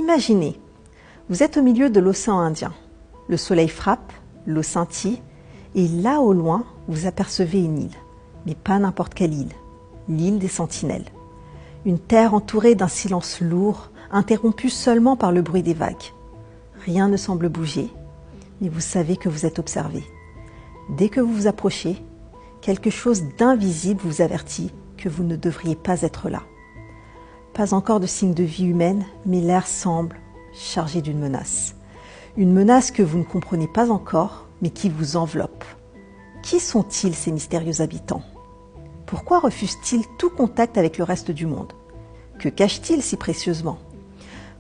Imaginez, vous êtes au milieu de l'océan Indien. Le soleil frappe, l'eau scintille, et là au loin, vous apercevez une île. Mais pas n'importe quelle île, l'île des Sentinelles. Une terre entourée d'un silence lourd, interrompu seulement par le bruit des vagues. Rien ne semble bouger, mais vous savez que vous êtes observé. Dès que vous vous approchez, quelque chose d'invisible vous avertit que vous ne devriez pas être là. Pas encore de signe de vie humaine, mais l'air semble chargé d'une menace. Une menace que vous ne comprenez pas encore, mais qui vous enveloppe. Qui sont-ils ces mystérieux habitants? Pourquoi refusent-ils tout contact avec le reste du monde? Que cachent-ils si précieusement?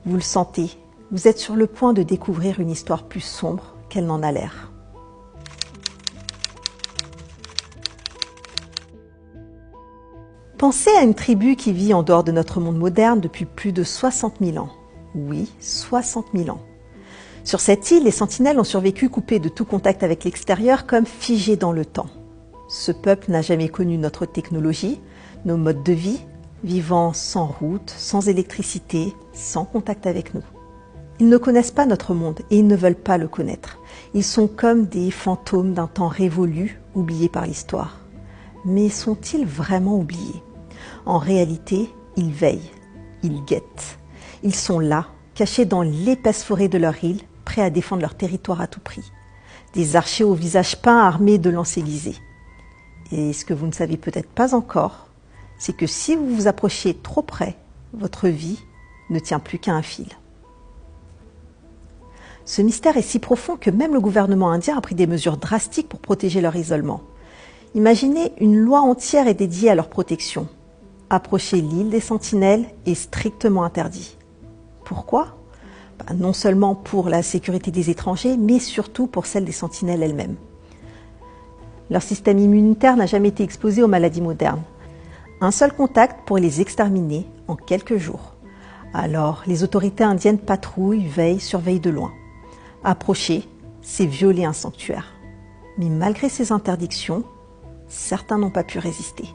Vous le sentez, vous êtes sur le point de découvrir une histoire plus sombre qu'elle n'en a l'air. Pensez à une tribu qui vit en dehors de notre monde moderne depuis plus de 60 000 ans. Oui, 60 000 ans. Sur cette île, les sentinelles ont survécu coupés de tout contact avec l'extérieur comme figés dans le temps. Ce peuple n'a jamais connu notre technologie, nos modes de vie, vivant sans route, sans électricité, sans contact avec nous. Ils ne connaissent pas notre monde et ils ne veulent pas le connaître. Ils sont comme des fantômes d'un temps révolu, oubliés par l'histoire. Mais sont-ils vraiment oubliés? En réalité, ils veillent, ils guettent. Ils sont là, cachés dans l'épaisse forêt de leur île, prêts à défendre leur territoire à tout prix. Des archers au visage peint armés de lances aiguisées. Et ce que vous ne savez peut-être pas encore, c'est que si vous vous approchez trop près, votre vie ne tient plus qu'à un fil. Ce mystère est si profond que même le gouvernement indien a pris des mesures drastiques pour protéger leur isolement. Imaginez, une loi entière est dédiée à leur protection. Approcher l'île des Sentinelles est strictement interdit. Pourquoi? Non seulement pour la sécurité des étrangers, mais surtout pour celle des Sentinelles elles-mêmes. Leur système immunitaire n'a jamais été exposé aux maladies modernes. Un seul contact pour les exterminer en quelques jours. Alors, les autorités indiennes patrouillent, veillent, surveillent de loin. Approcher, c'est violer un sanctuaire. Mais malgré ces interdictions, certains n'ont pas pu résister.